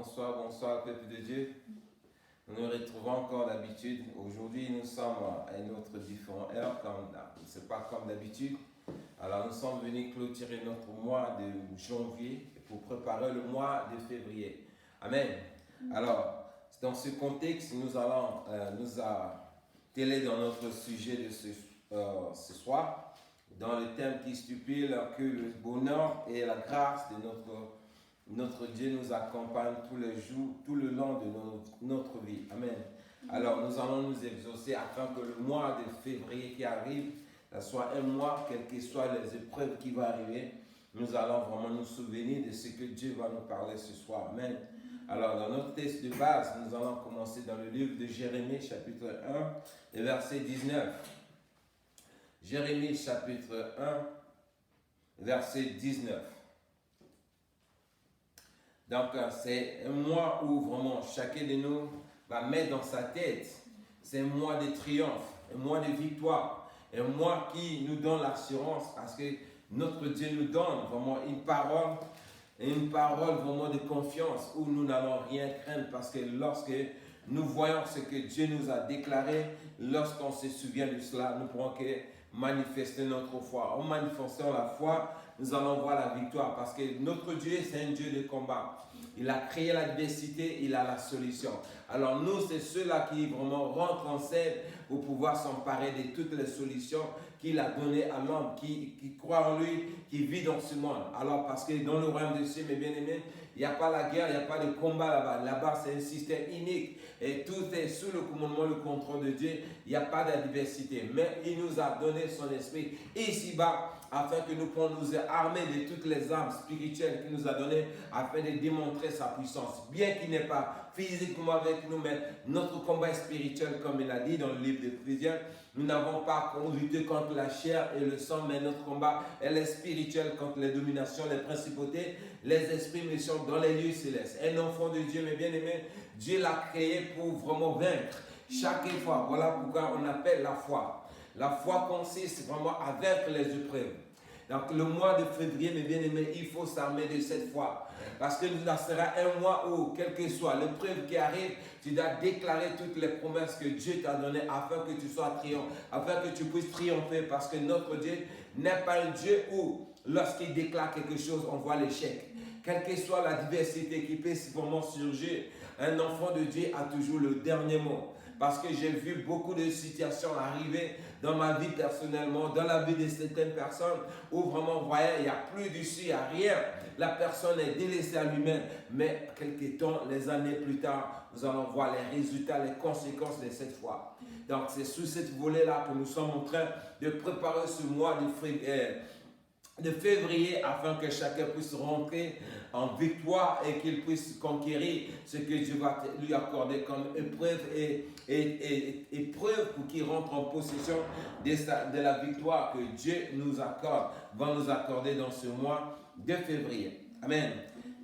bonsoir, peuple de Dieu. Nous nous retrouvons encore d'habitude. Aujourd'hui, nous sommes à une autre différente heure, c'est pas comme d'habitude. Alors, nous sommes venus clôturer notre mois de janvier pour préparer le mois de février. Amen. Alors, dans ce contexte, nous allons nous atteler dans notre sujet de ce soir, dans le thème qui stipule que le bonheur et la grâce de notre Dieu nous accompagne tous les jours, tout le long de notre vie. Amen. Alors, nous allons nous exaucer afin que le mois de février qui arrive, soit un mois, quelles que soient les épreuves qui vont arriver, nous allons vraiment nous souvenir de ce que Dieu va nous parler ce soir. Amen. Alors, dans notre texte de base, nous allons commencer dans le livre de Jérémie, chapitre 1, et verset 19. Jérémie, chapitre 1, verset 19. Donc, c'est un mois où vraiment chacun de nous va mettre dans sa tête, c'est un mois de triomphe, un mois de victoire, un mois qui nous donne l'assurance parce que notre Dieu nous donne vraiment une parole vraiment de confiance où nous n'allons rien craindre parce que lorsque nous voyons ce que Dieu nous a déclaré, lorsqu'on se souvient de cela, nous pourrons que manifester notre foi. En manifestant la foi, nous allons voir la victoire parce que notre Dieu, c'est un Dieu de combat. Il a créé l'adversité, il a la solution. Alors nous, c'est ceux-là qui vraiment rentrent en scène pour pouvoir s'emparer de toutes les solutions qu'il a données à l'homme, qui croit en lui, qui vit dans ce monde. Alors parce que dans le royaume des cieux, mes bien-aimés, il n'y a pas la guerre, il n'y a pas de combat là-bas. Là-bas, c'est un système unique et tout est sous le commandement, le contrôle de Dieu. Il n'y a pas d'adversité. Mais il nous a donné son esprit ici-bas afin que nous puissions nous armer de toutes les armes spirituelles qu'il nous a données afin de démontrer sa puissance. Bien qu'il n'est pas physiquement avec nous, mais notre combat est spirituel, comme il a dit dans le livre d'Éphésiens. Nous n'avons pas lutté contre la chair et le sang, mais notre combat est spirituel contre les dominations, les principautés, les esprits méchants dans les lieux célestes. Un enfant de Dieu, mes bien-aimés, Dieu l'a créé pour vraiment vaincre chaque fois. Voilà pourquoi on appelle la foi. La foi consiste vraiment à vaincre les épreuves. Donc le mois de février, mes bien-aimés, il faut s'armer de cette foi. Parce que ça sera un mois où, quelle que soit l'épreuve qui arrive, tu dois déclarer toutes les promesses que Dieu t'a données afin que tu sois triomphe, afin que tu puisses triompher. Parce que notre Dieu n'est pas un Dieu où, lorsqu'il déclare quelque chose, on voit l'échec. Quelle que soit la diversité qui peut vraiment surgir, un enfant de Dieu a toujours le dernier mot. Parce que j'ai vu beaucoup de situations arriver dans ma vie personnellement, dans la vie de certaines personnes, où vraiment, vous voyez, il n'y a plus d'issue, il n'y a rien. La personne est délaissée à lui-même. Mais quelques temps, les années plus tard, nous allons voir les résultats, les conséquences de cette foi. Donc, c'est sous cette volet-là que nous sommes en train de préparer ce mois de février afin que chacun puisse rentrer en victoire et qu'il puisse conquérir ce que Dieu va lui accorder comme épreuve et épreuve pour qu'il rentre en possession de la victoire que Dieu nous accorde, va nous accorder dans ce mois de février. Amen.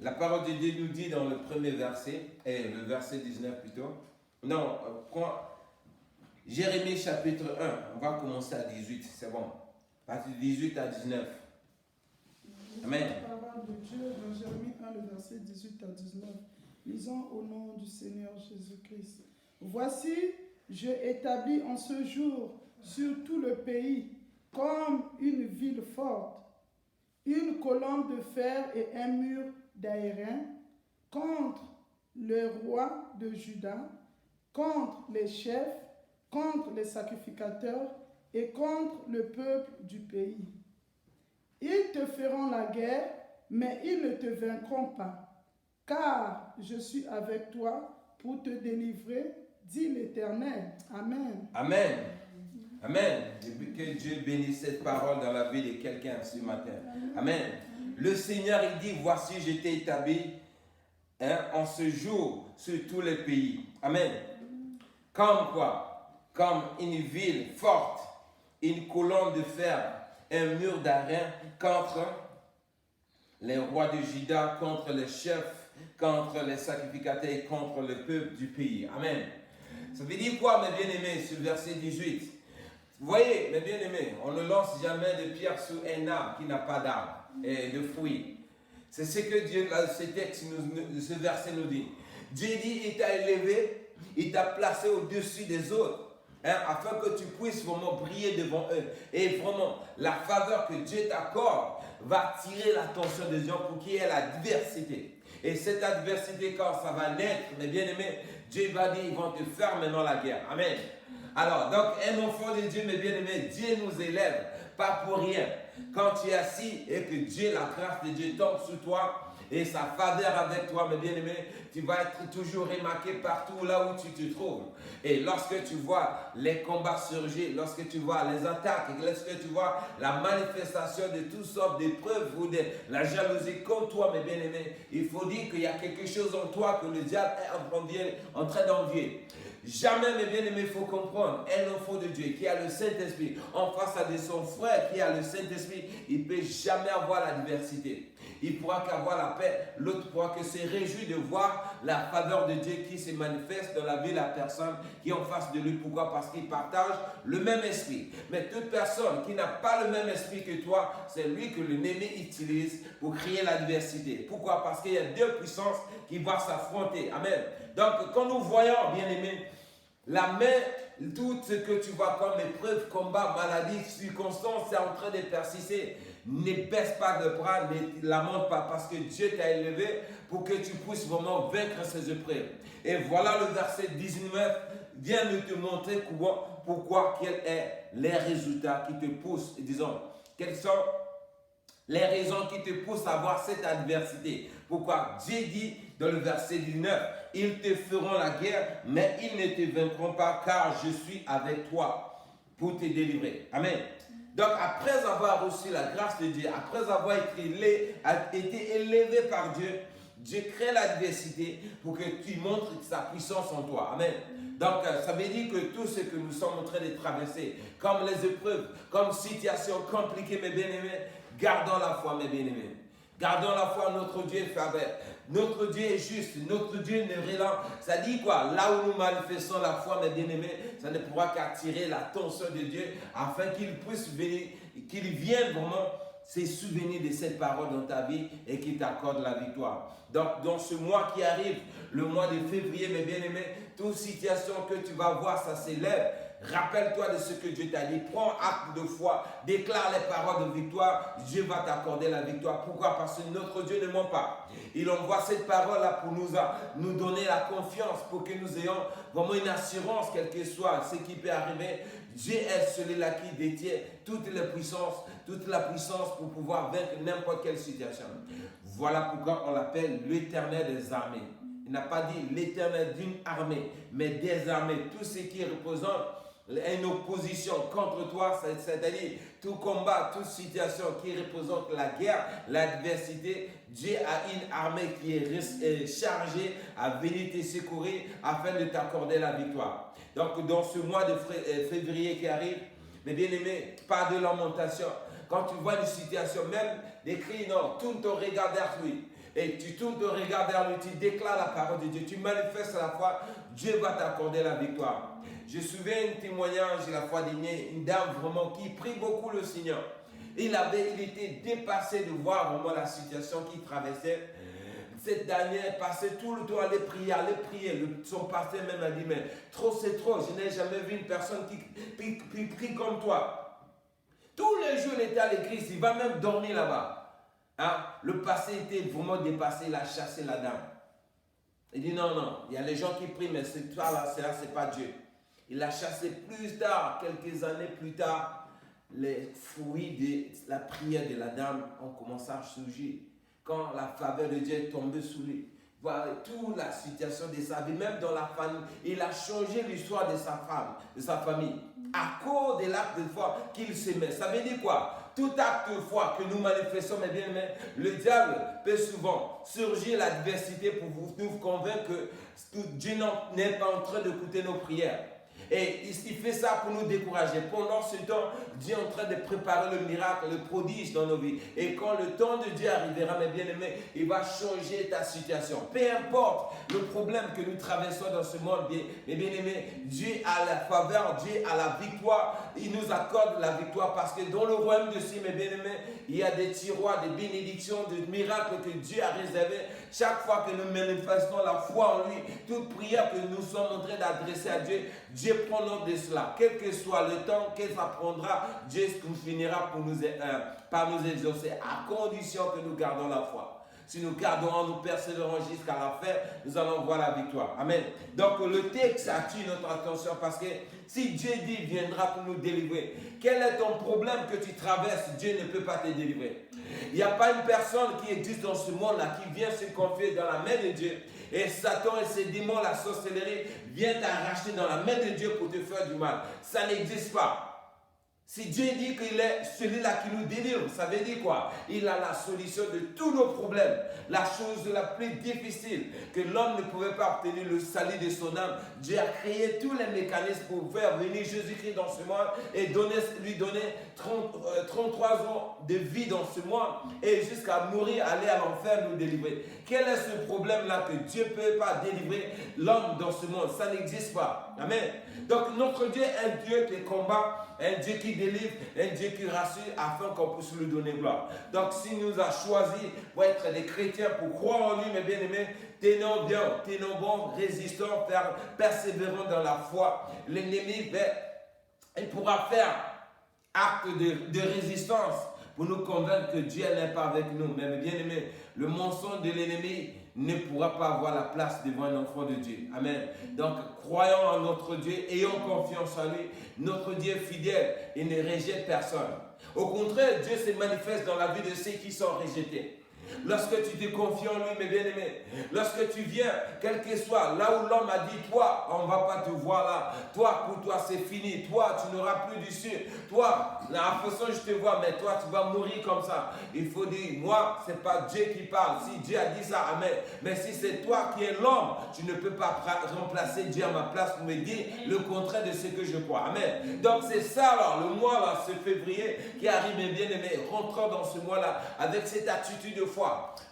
La parole de Dieu nous dit dans le premier verset, et le verset 19 plutôt, Jérémie chapitre 1, on va commencer à 18, c'est bon, partir de 18 à 19. Amen. La parole de Dieu dans Jérémie 1, le verset 18 à 19. Lisons au nom du Seigneur Jésus-Christ. Voici, je établis en ce jour sur tout le pays comme une ville forte, une colonne de fer et un mur d'airain contre le roi de Juda, contre les chefs, contre les sacrificateurs et contre le peuple du pays. Ils te feront la guerre, mais ils ne te vaincront pas, car je suis avec toi pour te délivrer, dit l'Éternel. Amen. Amen. Amen. Que Dieu bénisse cette parole dans la vie de quelqu'un ce matin. Amen. Le Seigneur, il dit, voici, je t'ai établi en ce jour sur tous les pays. Amen. Comme quoi? Comme une ville forte, une colonne de fer, un mur d'airain contre les rois de Juda, contre les chefs, contre les sacrificateurs et contre le peuple du pays. Amen. Ça veut dire quoi, mes bien-aimés, sur le verset 18? Vous voyez, mes bien-aimés, on ne lance jamais de pierre sur un arbre qui n'a pas d'arbre et de fruits. C'est ce que Dieu, dans ce texte, ce verset nous dit. Dieu dit, il t'a élevé, il t'a placé au-dessus des autres. Afin que tu puisses vraiment briller devant eux. Et vraiment, la faveur que Dieu t'accorde va attirer l'attention des gens pour qu'il y ait la diversité. Et cette adversité, quand ça va naître, mes bien-aimés, Dieu va dire, ils vont te faire maintenant la guerre. Amen. Alors, donc, un enfant de Dieu, mes bien-aimés, Dieu nous élève, pas pour rien. Quand tu es assis et que Dieu, la grâce de Dieu tombe sur toi, et sa faveur avec toi, mes bien-aimés, tu vas être toujours remarqué partout là où tu te trouves. Et lorsque tu vois les combats surgir, lorsque tu vois les attaques, lorsque tu vois la manifestation de toutes sortes d'épreuves ou de la jalousie contre toi, mes bien-aimés, il faut dire qu'il y a quelque chose en toi que le diable est en train d'envier. Jamais, mes bien-aimés, il faut comprendre, un enfant de Dieu qui a le Saint-Esprit en face de son frère qui a le Saint-Esprit, il ne peut jamais avoir la diversité. Il pourra qu'avoir la paix, l'autre pourra que se réjouir de voir la faveur de Dieu qui se manifeste dans la vie de la personne qui est en face de lui. Pourquoi? Parce qu'il partage le même esprit. Mais toute personne qui n'a pas le même esprit que toi, c'est lui que l'ennemi utilise pour créer la diversité. Pourquoi? Parce qu'il y a deux puissances qui vont s'affronter. Amen. Donc, quand nous voyons, bien-aimés, la main, tout ce que tu vois comme épreuve, combat, maladie, circonstances, c'est en train de persister. Ne baisse pas de bras, ne lamente pas, parce que Dieu t'a élevé pour que tu puisses vraiment vaincre ces épreuves. Et voilà le verset 19 vient de te montrer pourquoi, quels sont les résultats qui te poussent. Disons, quelles sont les raisons qui te poussent à avoir cette adversité. Pourquoi? Dieu dit dans le verset 19, ils te feront la guerre, mais ils ne te vaincront pas, car je suis avec toi pour te délivrer. Amen. Donc, après avoir reçu la grâce de Dieu, après avoir été élevé par Dieu, Dieu crée l'adversité pour que tu montres sa puissance en toi. Amen. Donc, ça veut dire que tout ce que nous sommes en train de traverser, comme les épreuves, comme situations compliquées, mes bien-aimés, gardons la foi, mes bien-aimés. Gardons la foi, notre Dieu est faveur. Notre Dieu est juste, notre Dieu ne relâche. Ça dit quoi? Là où nous manifestons la foi, mes bien-aimés, ça ne pourra qu'attirer l'attention de Dieu afin qu'il puisse venir, qu'il vienne vraiment se souvenir de cette parole dans ta vie et qu'il t'accorde la victoire. Donc, dans ce mois qui arrive, le mois de février, mes bien-aimés, toute situation que tu vas voir, ça s'élève. Rappelle-toi de ce que Dieu t'a dit. Prends acte de foi. Déclare les paroles de victoire. Dieu va t'accorder la victoire. Pourquoi? Parce que notre Dieu ne ment pas. Il envoie cette parole-là pour nous donner la confiance, pour que nous ayons vraiment une assurance, quel que soit ce qui peut arriver. Dieu est celui-là qui détient toute la puissance pour pouvoir vaincre n'importe quelle situation. Voilà pourquoi on l'appelle l'Éternel des armées. Il n'a pas dit l'Éternel d'une armée, mais des armées. Tout ce qui représente une opposition contre toi, c'est-à-dire tout combat, toute situation qui représente la guerre, l'adversité, Dieu a une armée qui est chargée à venir te secourir afin de t'accorder la victoire. Donc dans ce mois de février qui arrive, mes bien-aimés, pas de lamentation. Quand tu vois une situation, même des cris, non, tourne ton regard vers lui. Et tu tournes ton regard vers lui, tu déclares la parole de Dieu, tu manifestes la foi, Dieu va t'accorder la victoire. Je me souviens un témoignage la fois dernière, une dame vraiment qui prie beaucoup le Seigneur. Il était dépassé de voir vraiment la situation qu'il traversait. Cette dernière passait tout le temps à aller prier. Son pasteur même a dit, mais trop c'est trop, je n'ai jamais vu une personne qui prie comme toi. Tous les jours, il était à l'église, il va même dormir là-bas. Hein? Le passé était vraiment dépassé, il a chassé la dame. Il dit non, il y a les gens qui prient, mais c'est toi là, c'est pas Dieu. Il a chassé plus tard, quelques années plus tard, les fruits de la prière de la dame ont commencé à surgir. Quand la faveur de Dieu est tombée sur lui, voilà toute la situation de sa vie, même dans la famille, il a changé l'histoire de sa femme, de sa famille, à cause de l'acte de foi qu'il se met. Ça veut dire quoi? Tout acte de foi que nous manifestons, mes bien-aimés, le diable peut souvent surgir l'adversité pour nous convaincre que Dieu n'est pas en train d'écouter nos prières. Et il fait ça pour nous décourager. Pendant ce temps, Dieu est en train de préparer le miracle, le prodige dans nos vies. Et quand le temps de Dieu arrivera, mes bien-aimés, il va changer ta situation. Peu importe le problème que nous traversons dans ce monde, mes bien-aimés, Dieu a la faveur, Dieu a la victoire. Il nous accorde la victoire parce que dans le royaume de Dieu, mes bien-aimés, il y a des tiroirs, des bénédictions, des miracles que Dieu a réservés. Chaque fois que nous manifestons la foi en lui, toute prière que nous sommes en train d'adresser à Dieu, Dieu prend note de cela. Quel que soit le temps que ça prendra, Dieu finira par nous exaucer, à condition que nous gardons la foi. Si nous gardons, nous persévérons jusqu'à la fin, nous allons voir la victoire. Amen. Donc le texte attire notre attention parce que si Dieu dit viendra pour nous délivrer, quel est ton problème que tu traverses? Dieu ne peut pas te délivrer. Il n'y a pas une personne qui existe dans ce monde-là qui vient se confier dans la main de Dieu. Et Satan et ses démons, la sorcellerie, viennent t'arracher dans la main de Dieu pour te faire du mal. Ça n'existe pas. Si Dieu dit qu'il est celui-là qui nous délivre, ça veut dire quoi? Il a la solution de tous nos problèmes. La chose la plus difficile que l'homme ne pouvait pas obtenir, le salut de son âme. Dieu a créé tous les mécanismes pour faire venir Jésus-Christ dans ce monde et lui donner 33 ans de vie dans ce monde et jusqu'à mourir, aller à l'enfer, nous délivrer. Quel est ce problème-là que Dieu ne peut pas délivrer l'homme dans ce monde? Ça n'existe pas. Amen. Donc notre Dieu est un Dieu qui combat, un Dieu qui délivre, un Dieu qui rassure afin qu'on puisse lui donner gloire. Donc s'il nous a choisis pour être des chrétiens, pour croire en lui, mes bien-aimés, tenons bien, tenons bon, résistons, persévérons dans la foi. L'ennemi, il pourra faire acte de résistance pour nous convaincre que Dieu n'est pas avec nous. Mais mes bien-aimés, le mensonge de l'ennemi ne pourra pas avoir la place devant un enfant de Dieu. Amen. Donc, croyons en notre Dieu, ayons confiance en lui. Notre Dieu est fidèle, il ne rejette personne. Au contraire, Dieu se manifeste dans la vie de ceux qui sont rejetés. Lorsque tu te confies en lui, mes bien-aimés, lorsque tu viens, quel que soit, là où l'homme a dit, toi, on ne va pas te voir là, toi, pour toi, c'est fini, toi, tu n'auras plus d'issue, toi, la façon je te vois, mais toi, tu vas mourir comme ça. Il faut dire, moi, ce n'est pas Dieu qui parle. Si Dieu a dit ça, amen. Mais si c'est toi qui es l'homme, tu ne peux pas remplacer Dieu à ma place pour me dire le contraire de ce que je crois. Amen. Donc, c'est ça, alors, le mois, là, ce février, qui arrive, mes bien-aimés, rentrons dans ce mois-là avec cette attitude de foi.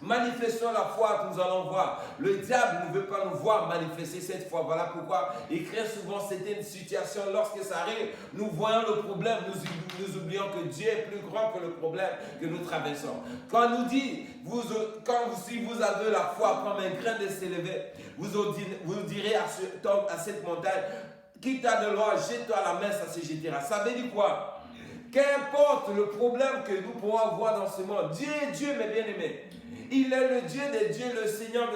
Manifestons la foi que nous allons voir. Le diable ne veut pas nous voir manifester cette foi. Voilà pourquoi il crée souvent certaines situations. Lorsque ça arrive, nous voyons le problème, nous oublions que Dieu est plus grand que le problème que nous traversons. Quand on nous dit, si vous avez la foi comme un grain de s'élever, vous direz à cette montagne, quitte à de loin, jette-toi à la mer, ça se jettera. Ça veut dire quoi? Qu'importe le problème que nous pouvons avoir dans ce monde, Dieu est Dieu, mes bien-aimés. Il est le Dieu des dieux, le Seigneur,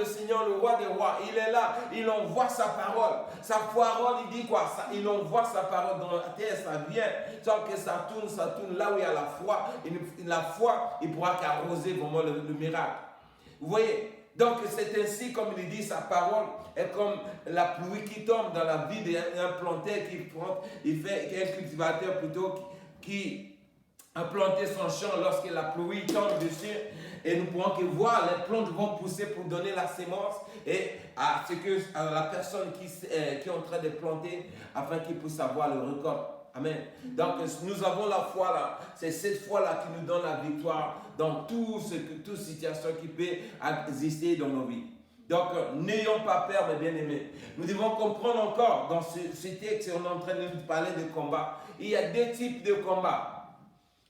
le roi des rois. Il est là, il envoie sa parole. Sa parole, il dit quoi? Il envoie sa parole dans la terre, ça vient. Tant que ça tourne là où il y a la foi. La foi, il pourra qu'arroser vraiment le miracle. Vous voyez? Donc c'est ainsi, comme il dit, sa parole est comme la pluie qui tombe dans la vie d'un planteur un cultivateur plutôt qui a planté son champ lorsque la pluie tombe dessus. Et nous pourrons que voir les plantes vont pousser pour donner la sémence et à la personne qui est en train de planter afin qu'il puisse avoir le récolte. Amen. Donc nous avons la foi là. C'est cette foi là qui nous donne la victoire dans toute situation qui peut exister dans nos vies. Donc, n'ayons pas peur, mes bien-aimés. Nous devons comprendre encore, dans ce texte, on est en train de nous parler de combat. Il y a deux types de combats.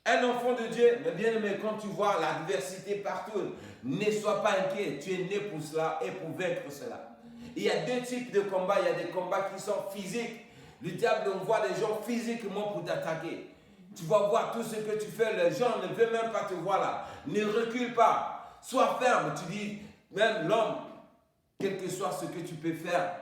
Un enfant de Dieu, mes bien-aimés, quand tu vois l'adversité partout, ne sois pas inquiet. Tu es né pour cela et pour vaincre cela. Il y a deux types de combats. Il y a des combats qui sont physiques. Le diable envoie des gens physiquement pour t'attaquer. Tu vas voir tout ce que tu fais. Les gens ne veulent même pas te voir là. Ne recule pas. Sois ferme. Tu dis, même l'homme, quel que soit ce que tu peux faire,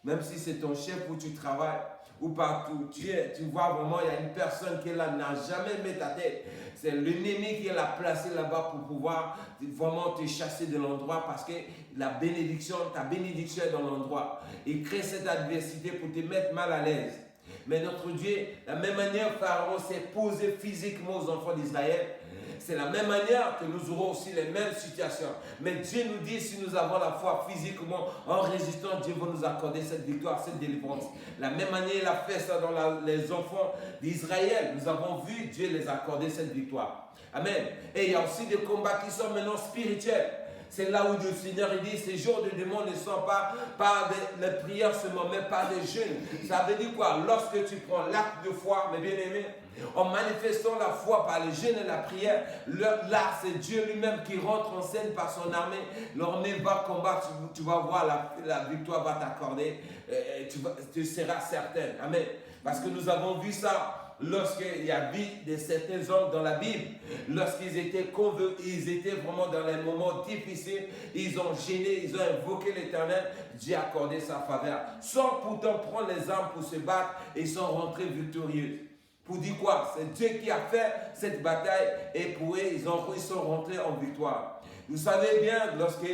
même si c'est ton chef où tu travailles ou partout, tu vois vraiment, il y a une personne qui est là, n'a jamais mis ta tête. C'est l'ennemi qui est là, placé là-bas pour pouvoir vraiment te chasser de l'endroit parce que ta bénédiction est dans l'endroit. Il crée cette adversité pour te mettre mal à l'aise. Mais notre Dieu, de la même manière, Pharaon s'est posé physiquement aux enfants d'Israël. C'est la même manière que nous aurons aussi les mêmes situations. Mais Dieu nous dit, si nous avons la foi physiquement, en résistant, Dieu va nous accorder cette victoire, cette délivrance. La même manière, il a fait ça dans les enfants d'Israël. Nous avons vu Dieu les accorder cette victoire. Amen. Et il y a aussi des combats qui sont maintenant spirituels. C'est là où le Seigneur il dit, ces jours de démons ne sont pas par les prières seulement, mais par des jeûnes. Ça veut dire quoi? Lorsque tu prends l'acte de foi, mes bien-aimés, en manifestant la foi par les jeûnes et la prière, là c'est Dieu lui-même qui rentre en scène par son armée. L'armée va combattre, tu vas voir la victoire va t'accorder, tu seras certain. Amen. Parce que nous avons vu ça. Lorsqu'il y a de certains hommes dans la Bible, lorsqu'ils étaient convaincus, ils étaient vraiment dans les moments difficiles, ils ont gêné, ils ont invoqué l'Éternel, Dieu a accordé sa faveur, sans pourtant prendre les armes pour se battre, et ils sont rentrés victorieux. Pour dire quoi? C'est Dieu qui a fait cette bataille, et pour eux, ils sont rentrés en victoire. Vous savez bien, lorsque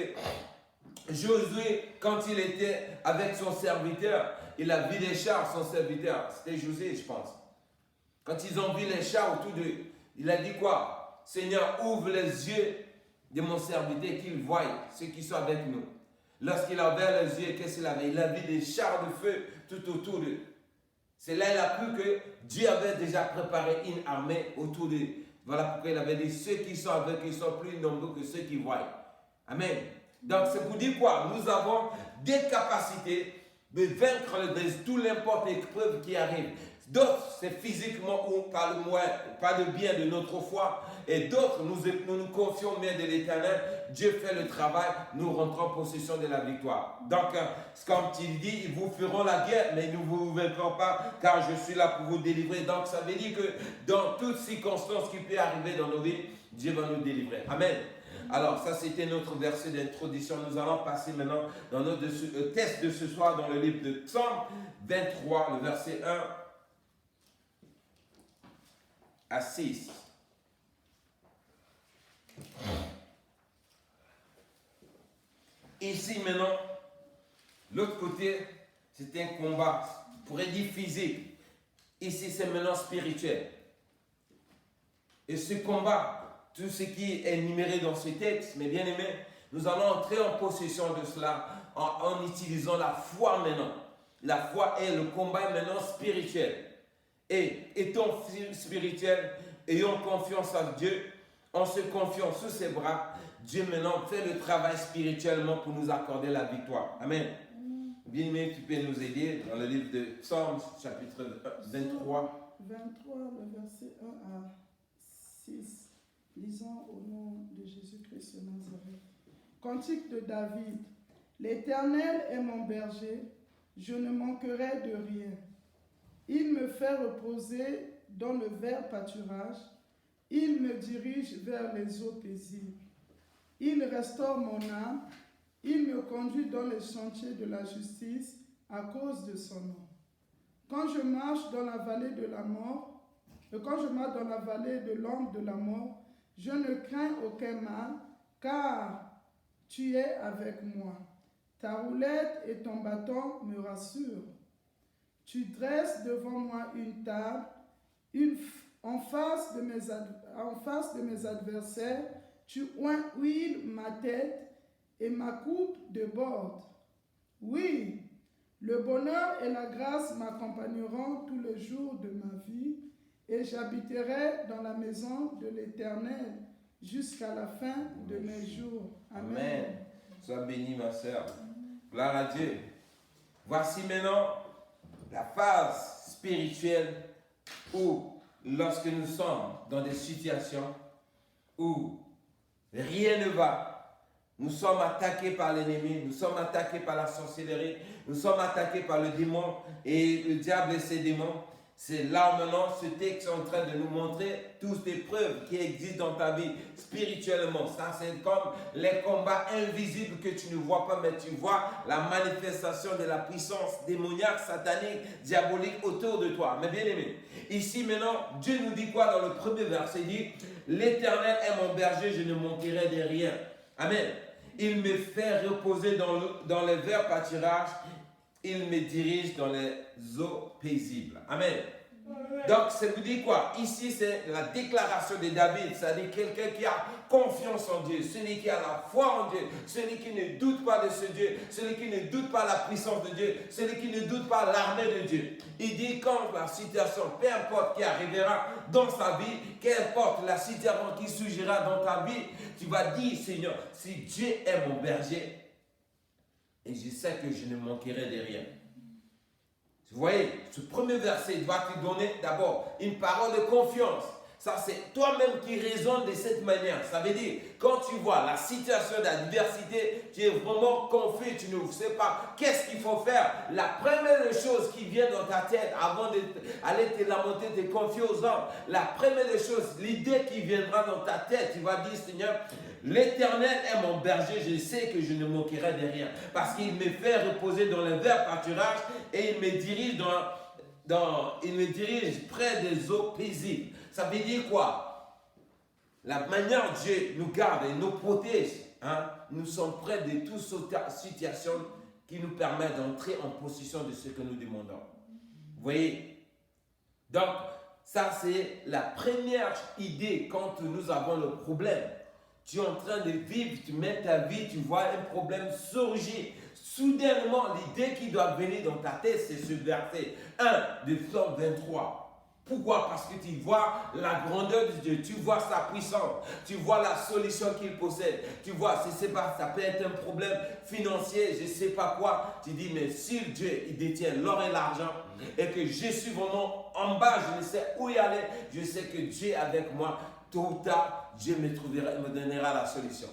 Josué, quand il était avec son serviteur, il a vu les chars, son serviteur, c'était Josué, je pense. Quand ils ont vu les chars autour d'eux, il a dit quoi? Seigneur, ouvre les yeux de mon serviteur qu'il voie ceux qui sont avec nous. Lorsqu'il a ouvert les yeux, qu'est-ce qu'il avait? Il a vu des chars de feu tout autour d'eux. C'est là qu'il a cru que Dieu avait déjà préparé une armée autour d'eux. Voilà pourquoi il avait dit, ceux qui sont avec eux sont plus nombreux que ceux qui voient. Amen. Donc c'est pour dire quoi? Nous avons des capacités de vaincre tout n'importe épreuve qui arrive. D'autres, c'est physiquement ou par le bien de notre foi. Et d'autres, nous nous confions bien de l'Éternel. Dieu fait le travail, nous rentrons en possession de la victoire. Donc, comme il dit, ils vous feront la guerre, mais ils ne vous vaincront pas, car je suis là pour vous délivrer. Donc, ça veut dire que dans toutes circonstances qui peuvent arriver dans nos vies, Dieu va nous délivrer. Amen. Alors, ça, c'était notre verset d'introduction. Nous allons passer maintenant dans notre test de ce soir dans le livre de Psaume 23, le verset 1 à 6. Ici maintenant, l'autre côté, c'est un combat, on pourrait dire physique. Ici, c'est maintenant spirituel. Et ce combat, tout ce qui est énuméré dans ce texte, mes bien-aimés, nous allons entrer en possession de cela en utilisant la foi maintenant. La foi est le combat maintenant spirituel. Et étant spirituel, ayant confiance en Dieu, en se confiant sous ses bras, Dieu maintenant fait le travail spirituellement pour nous accorder la victoire. Amen. Bien-aimé, tu peux nous aider dans le livre de Psaume, chapitre 23. 23, le verset 1 à 6. Lisons au nom de Jésus-Christ de Nazareth. Cantique de David. L'Éternel est mon berger, je ne manquerai de rien. Il me fait reposer dans le vert pâturage. Il me dirige vers les eaux paisibles. Il restaure mon âme. Il me conduit dans les sentiers de la justice à cause de son nom. Quand je marche dans la vallée de la mort, quand je marche dans la vallée de l'ombre de la mort, je ne crains aucun mal, car tu es avec moi. Ta roulette et ton bâton me rassurent. Tu dresses devant moi une table, en face de mes adversaires, tu huiles ma tête et ma coupe déborde. Oui, le bonheur et la grâce m'accompagneront tous les jours de ma vie, et j'habiterai dans la maison de l'Éternel jusqu'à la fin de mes jours. Amen. Amen. Sois béni, ma sœur. Gloire à Dieu. Voici maintenant la phase spirituelle où, lorsque nous sommes dans des situations où rien ne va, nous sommes attaqués par l'ennemi, nous sommes attaqués par la sorcellerie, nous sommes attaqués par le démon et le diable et ses démons. C'est là maintenant, ce texte est en train de nous montrer toutes les preuves qui existent dans ta vie spirituellement. Ça, c'est comme les combats invisibles que tu ne vois pas, mais tu vois la manifestation de la puissance démoniaque, satanique, diabolique autour de toi. Mais bien aimé, ici maintenant, Dieu nous dit quoi dans le premier verset? Il dit, l'Éternel est mon berger, je ne manquerai de rien. Amen. Il me fait reposer dans les verts pâturages. Il me dirige dans les eaux paisibles. Amen. Donc, ça vous dit quoi? Ici, c'est la déclaration de David. C'est-à-dire quelqu'un qui a confiance en Dieu, celui qui a la foi en Dieu, celui qui ne doute pas de ce Dieu, celui qui ne doute pas la puissance de Dieu, celui qui ne doute pas l'armée de Dieu. Il dit quand la situation, peu importe qui arrivera dans sa vie, qu'importe la situation qui surgira dans ta vie, tu vas dire, Seigneur, si Dieu est mon berger, et je sais que je ne manquerai de rien. Vous voyez, ce premier verset doit te donner d'abord une parole de confiance. Ça, c'est toi-même qui raisonnes de cette manière. Ça veut dire, quand tu vois la situation d'adversité, tu es vraiment confus, tu ne sais pas qu'est-ce qu'il faut faire. La première chose qui vient dans ta tête avant d'aller te lamenter, te confier aux hommes, la première chose, l'idée qui viendra dans ta tête, tu vas dire, Seigneur, l'Éternel est mon berger, je sais que je ne manquerai de rien. Parce qu'il me fait reposer dans le vert pâturage et il me dirige il me dirige près des eaux paisibles. Ça veut dire quoi? La manière dont Dieu nous garde et nous protège, nous sommes près de toute situation qui nous permet d'entrer en possession de ce que nous demandons. Vous voyez? Donc, ça c'est la première idée quand nous avons le problème. Tu es en train de vivre, tu mets ta vie, tu vois un problème surgir. Soudainement, l'idée qui doit venir dans ta tête, c'est ce verset 1 de Psaume 23. Pourquoi? Parce que tu vois la grandeur de Dieu, tu vois sa puissance, tu vois la solution qu'il possède. Tu vois, je ne sais pas, ça peut être un problème financier, je ne sais pas quoi. Tu dis, mais si Dieu il détient l'or et l'argent et que je suis vraiment en bas, je ne sais où y aller, je sais que Dieu est avec moi. Tôt ou tard, Dieu me donnera la solution.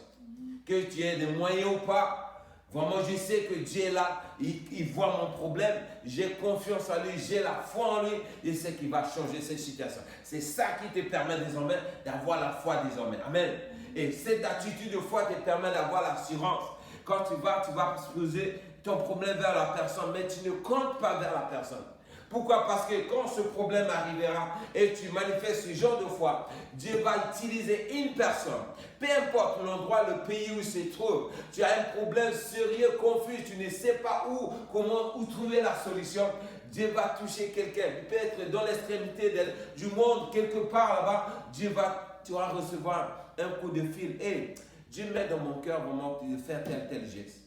Que tu aies des moyens ou pas, vraiment, je sais que Dieu est là, il voit mon problème, j'ai confiance en lui, j'ai la foi en lui, je sais qu'il va changer cette situation. C'est ça qui te permet désormais d'avoir la foi désormais. Amen. Et cette attitude de foi te permet d'avoir l'assurance. Quand tu vas poser ton problème vers la personne, mais tu ne comptes pas vers la personne. Pourquoi? Parce que quand ce problème arrivera et tu manifestes ce genre de foi, Dieu va utiliser une personne. Peu importe l'endroit, le pays où il se trouve, tu as un problème sérieux, confus, tu ne sais pas où trouver la solution. Dieu va toucher quelqu'un. Il peut être dans l'extrémité du monde, quelque part là-bas. Tu vas recevoir un coup de fil. Et Dieu met dans mon cœur vraiment de faire tel geste.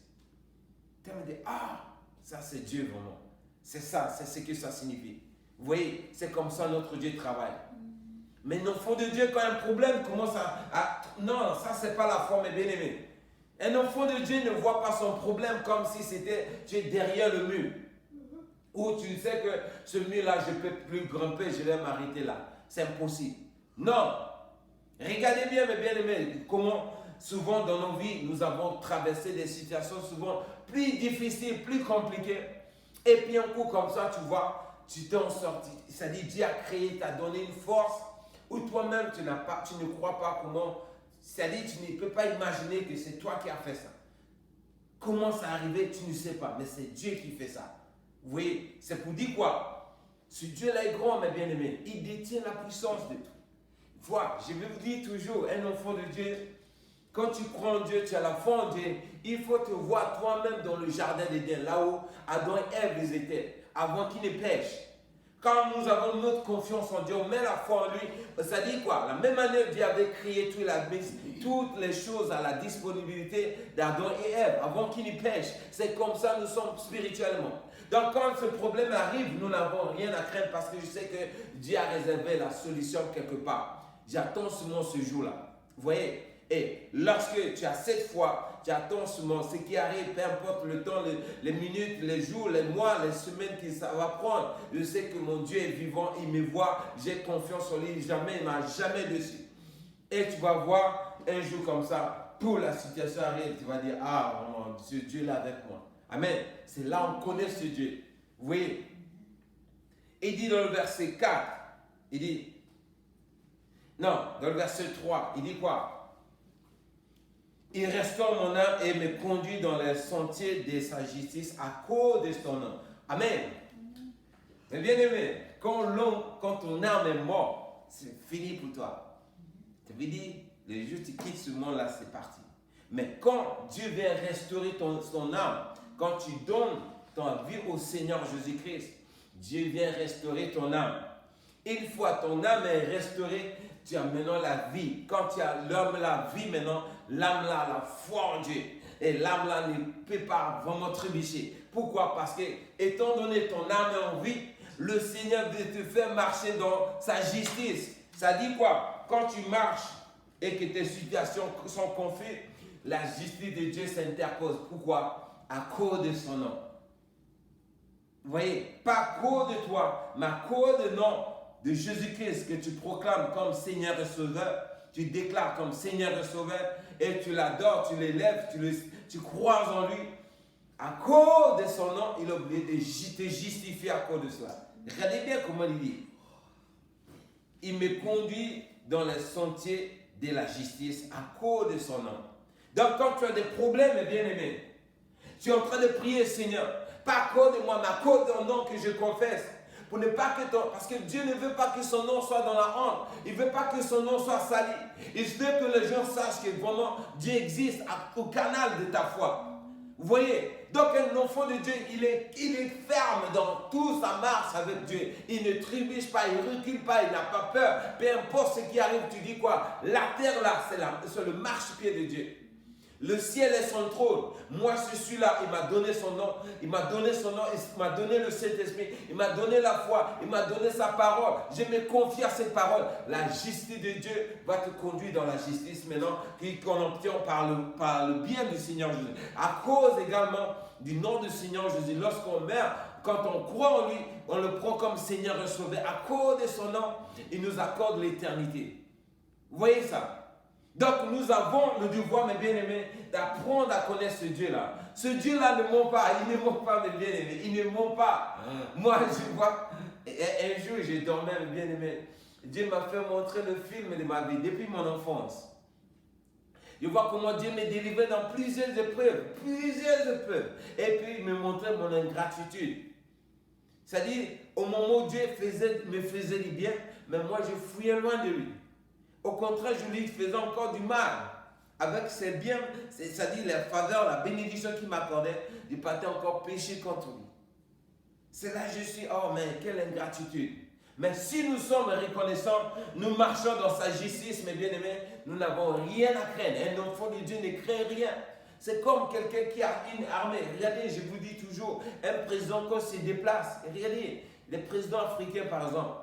Tu vas me dire, ça c'est Dieu vraiment. C'est ça, c'est ce que ça signifie. Vous voyez, c'est comme ça notre Dieu travaille. Mais l'enfant de Dieu, quand un problème commence non, ça c'est pas la foi, mes bien-aimés. Un enfant de Dieu ne voit pas son problème comme si tu es derrière le mur. Ou tu sais que ce mur-là, je ne peux plus grimper, je vais m'arrêter là. C'est impossible. Non. Regardez bien, mes bien-aimés, comment souvent dans nos vies, nous avons traversé des situations souvent plus difficiles, plus compliquées. Et puis un coup comme ça, tu vois, tu t'en sorti. C'est-à-dire Dieu a créé, t'a donné une force où toi-même tu ne crois pas comment. C'est-à-dire tu ne peux pas imaginer que c'est toi qui as fait ça. Comment ça arrivé, tu ne sais pas. Mais c'est Dieu qui fait ça. Vous voyez, c'est pour dire quoi? Ce Dieu-là est grand, mes bien-aimés. Il détient la puissance de tout. Voilà, je vais vous dire toujours, un enfant de Dieu, quand tu crois en Dieu, tu as la foi en Dieu, il faut te voir toi-même dans le jardin d'Éden, là où Adam et Ève étaient, avant qu'ils ne pêchent. Quand nous avons notre confiance en Dieu, on met la foi en lui, ça dit quoi? La même année, Dieu avait créé toutes les choses à la disponibilité d'Adam et Ève, avant qu'ils ne pêchent. C'est comme ça nous sommes spirituellement. Donc quand ce problème arrive, nous n'avons rien à craindre parce que je sais que Dieu a réservé la solution quelque part. J'attends seulement ce jour-là. Vous voyez? Et lorsque tu as cette foi, tu attends seulement ce qui arrive, peu importe le temps, les minutes, les jours, les mois, les semaines que ça va prendre. Je sais que mon Dieu est vivant, il me voit, j'ai confiance en lui, il ne m'a jamais déçu. Et tu vas voir un jour comme ça, pour la situation arrive, tu vas dire, vraiment, ce Dieu là avec moi. Amen. C'est là on connaît ce Dieu. Vous voyez? Il dit dans le verset 4, dans le verset 3, il dit quoi? Il restaure mon âme et me conduit dans les sentiers de sa justice à cause de son nom. Amen. Mais bien aimé, quand ton âme est morte, c'est fini pour toi. Ça veut dire, le jour où tu quittes ce monde-là, c'est parti. Mais quand Dieu vient restaurer ton âme, quand tu donnes ta vie au Seigneur Jésus-Christ, Dieu vient restaurer ton âme. Une fois ton âme est restaurée, tu as maintenant la vie. Quand tu as l'homme la vie maintenant, l'âme là, la foi en Dieu. Et l'âme là ne peut pas vraiment trébucher. Pourquoi? Parce que, étant donné ton âme est en vie, le Seigneur veut te faire marcher dans sa justice. Ça dit quoi? Quand tu marches et que tes situations sont confuses, la justice de Dieu s'interpose. Pourquoi? À cause de son nom. Vous voyez, pas à cause de toi, mais à cause du nom de Jésus-Christ que tu proclames comme Seigneur et Sauveur, tu déclares comme Seigneur et Sauveur et tu l'adores, tu l'élèves, tu crois en lui. À cause de son nom, il est obligé de te justifier à cause de cela. Regardez bien comment il dit. Il me conduit dans les sentiers de la justice à cause de son nom. Donc quand tu as des problèmes, bien-aimé, tu es en train de prier, Seigneur, pas à cause de moi, mais à cause de ton nom que je confesse. Pour ne pas que parce que Dieu ne veut pas que son nom soit dans la honte. Il ne veut pas que son nom soit sali. Il veut que les gens sachent que vraiment Dieu existe au canal de ta foi. Vous voyez? Donc un enfant de Dieu, il est ferme dans toute sa marche avec Dieu. Il ne trébuche pas, il ne recule pas, il n'a pas peur. Peu importe ce qui arrive, tu dis quoi? La terre là, c'est le marchepied de Dieu. Le ciel est son trône. Moi, je suis là. Il m'a donné son nom. Il m'a donné son nom. Il m'a donné le Saint-Esprit. Il m'a donné la foi. Il m'a donné sa parole. Je me confie à cette parole. La justice de Dieu va te conduire dans la justice maintenant qu'on obtient par le bien du Seigneur Jésus. À cause également du nom du Seigneur Jésus. Lorsqu'on meurt, quand on croit en lui, on le prend comme Seigneur et Sauveur. À cause de son nom, il nous accorde l'éternité. Vous voyez ça? Donc nous avons le devoir, mes bien-aimés, d'apprendre à connaître ce Dieu-là. Ce Dieu-là ne ment pas, il ne ment pas, mes bien-aimés, il ne ment pas. Moi, je vois, un jour, j'ai dormi, mes bien-aimés. Dieu m'a fait montrer le film de ma vie depuis mon enfance. Je vois comment Dieu m'a délivré dans plusieurs épreuves. Et puis, il me montrait mon ingratitude. C'est-à-dire, au moment où Dieu me faisait du bien, mais moi, je fouillais loin de lui. Au contraire, je lui faisais encore du mal. Avec ses biens, c'est-à-dire les faveurs, la bénédiction qu'il m'accordait, je partais encore pécher contre lui. C'est là que je suis, oh mais quelle ingratitude. Mais si nous sommes reconnaissants, nous marchons dans sa justice, mes bien-aimés, nous n'avons rien à craindre. Un enfant de Dieu ne craint rien. C'est comme quelqu'un qui a une armée. Regardez, je vous dis toujours, un président quand il se déplace, regardez, les présidents africains par exemple,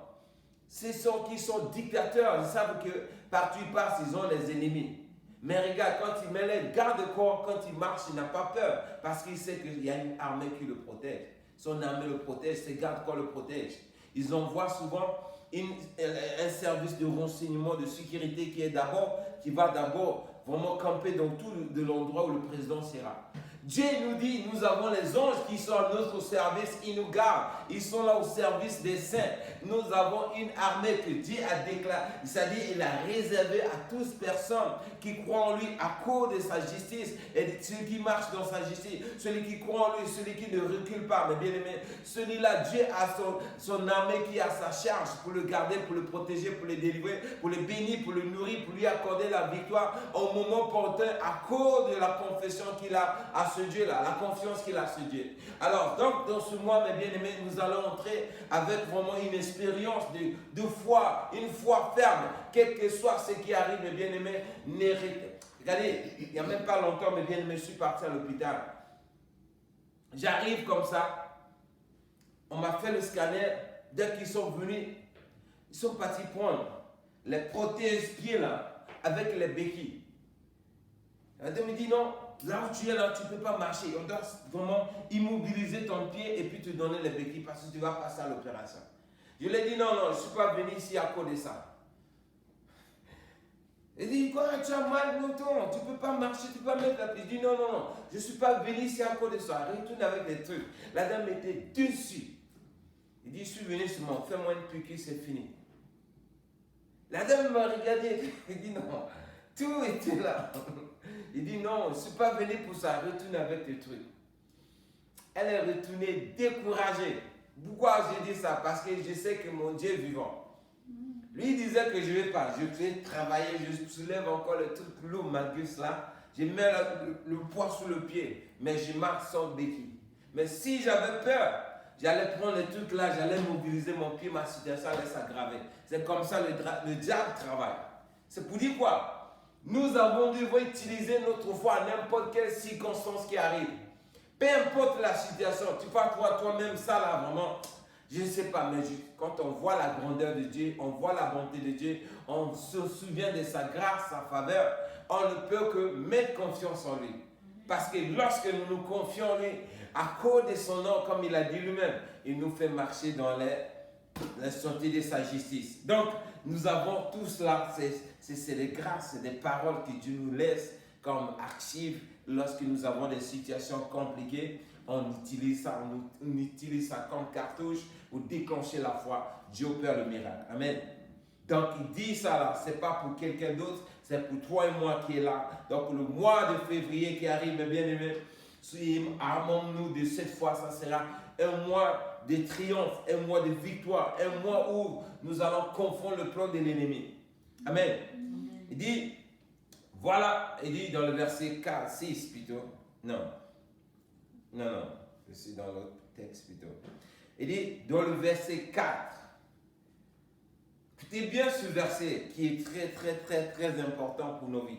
c'est ceux qui sont dictateurs, ils savent que partout ils passent, ils ont les ennemis. Mais regarde, quand il met les garde-corps, quand il marche, il n'a pas peur. Parce qu'il sait qu'il y a une armée qui le protège. Son armée le protège, ses garde-corps le protègent. Ils envoient souvent un service de renseignement, de sécurité qui va d'abord vraiment camper dans tout l'endroit où le président sera. Dieu nous dit, nous avons les anges qui sont à notre service, ils nous gardent, ils sont là au service des saints. Nous avons une armée que Dieu a déclarée, c'est-à-dire il a réservé à toutes personnes qui croient en lui à cause de sa justice et celui qui marche dans sa justice, celui qui croit en lui, celui qui ne recule pas, mais bien aimé, celui-là, Dieu a son armée qui a sa charge pour le garder, pour le protéger, pour le délivrer, pour le bénir, pour le nourrir, pour lui accorder la victoire au moment porteur à cause de la confession qu'il a à ce Dieu-là, la confiance qu'il a à ce Dieu. Alors, donc, dans ce mois, mes bien-aimés, nous allons entrer avec vraiment une expérience de foi, une foi ferme, quel que soit ce qui arrive, mes bien-aimés, regardez, il n'y a même pas longtemps, mes bien-aimés, je suis parti à l'hôpital. J'arrive comme ça, on m'a fait le scanner, dès qu'ils sont venus, ils sont partis prendre les prothèses pieds là, avec les béquilles. Elle me dit non, là où tu es là, tu ne peux pas marcher. On doit vraiment immobiliser ton pied et puis te donner les béquilles parce que tu vas passer à l'opération. Je lui ai dit non, je ne suis pas venu ici à cause de ça. Il dit quoi, tu as mal longtemps, tu ne peux pas marcher, tu ne peux pas mettre la pied. Je dis non, je ne suis pas venu ici à cause de ça. Retourne avec des trucs. La dame était dessus. Il dit je suis venu seulement, fais-moi une piqûre, c'est fini. La dame m'a regardé, il dit non, tout était là. Il dit non, je ne suis pas venu pour ça, retourne avec tes trucs. Elle est retournée découragée. Pourquoi j'ai dit ça? Parce que je sais que mon Dieu est vivant. Lui il disait que je ne vais pas, je vais travailler, je soulève encore le truc lourd, malgré cela. Je mets le poids sous le pied, mais je marche sans béquille. Mais si j'avais peur, J'allais prendre les trucs là, j'allais mobiliser mon pied, ma situation allait s'aggraver. C'est comme ça le diable travaille. C'est pour dire quoi? Nous devons utiliser notre foi à n'importe quelle circonstance qui arrive. Peu importe la situation, tu vas toi-même ça là vraiment, je ne sais pas, mais quand on voit la grandeur de Dieu, on voit la bonté de Dieu, on se souvient de sa grâce, sa faveur, on ne peut que mettre confiance en lui. Parce que lorsque nous nous confions en lui, à cause de son nom, comme il a dit lui-même, il nous fait marcher dans les sentiers de sa justice. Donc, nous avons tout cela, c'est des grâces, c'est des paroles que Dieu nous laisse comme archives lorsque nous avons des situations compliquées. On utilise ça comme cartouche pour déclencher la foi. Dieu opère le miracle. Amen. Donc, il dit ça là, ce n'est pas pour quelqu'un d'autre, c'est pour toi et moi qui est là. Donc, le mois de février qui arrive, mes bien-aimés, armons-nous de cette fois, ça sera un mois de triomphe, un mois de victoire, un mois où nous allons confondre le plan de l'ennemi. Amen. Il dit, voilà, il dit dans le verset 4, 6 plutôt, non, je suis dans l'autre texte plutôt. Il dit dans le verset 4, écoutez bien ce verset qui est très important pour nos vies.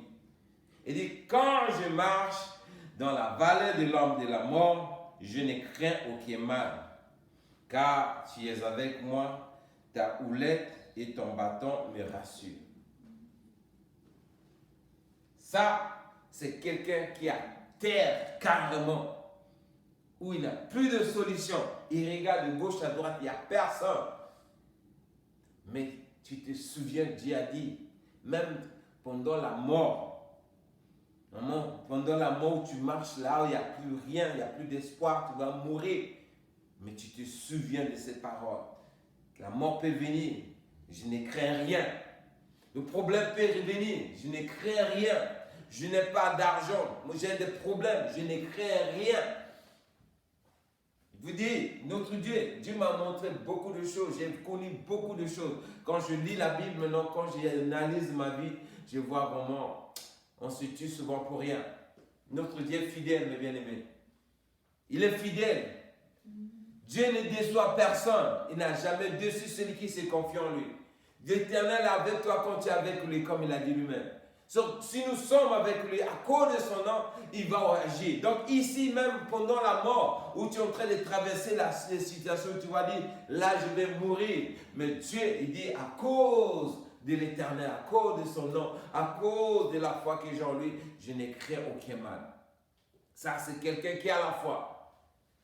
Il dit, quand je marche dans la vallée de l'ombre de la mort, je ne crains aucun mal, car tu es avec moi, ta houlette et ton bâton me rassurent. Ça, c'est quelqu'un qui a terre carrément, où il n'a plus de solution. Il regarde de gauche à droite, il n'y a personne. Mais tu te souviens, Dieu a dit, même pendant la mort, pendant la mort où tu marches là où il n'y a plus rien, il n'y a plus d'espoir, tu vas mourir. Mais tu te souviens de ces paroles. La mort peut venir, je ne crains rien. Le problème peut revenir, je ne crains rien. Je n'ai pas d'argent, j'ai des problèmes, je ne crains rien. Je vous dis, notre Dieu m'a montré beaucoup de choses, j'ai connu beaucoup de choses. Quand je lis la Bible maintenant, quand j'analyse ma vie, je vois vraiment, on se tue souvent pour rien. Notre Dieu est fidèle, mes bien-aimés. Il est fidèle. Dieu ne déçoit personne. Il n'a jamais déçu celui qui se confie en lui. L'Éternel est avec toi quand tu es avec lui, comme il a dit lui-même. Si nous sommes avec lui, à cause de son nom, il va agir. Donc ici même, pendant la mort, où tu es en train de traverser la situation, tu vas dire, là je vais mourir. Mais Dieu, il dit, à cause de l'Éternel, à cause de son nom, à cause de la foi que j'ai en lui, je ne crains aucun mal. Ça, c'est quelqu'un qui a la foi.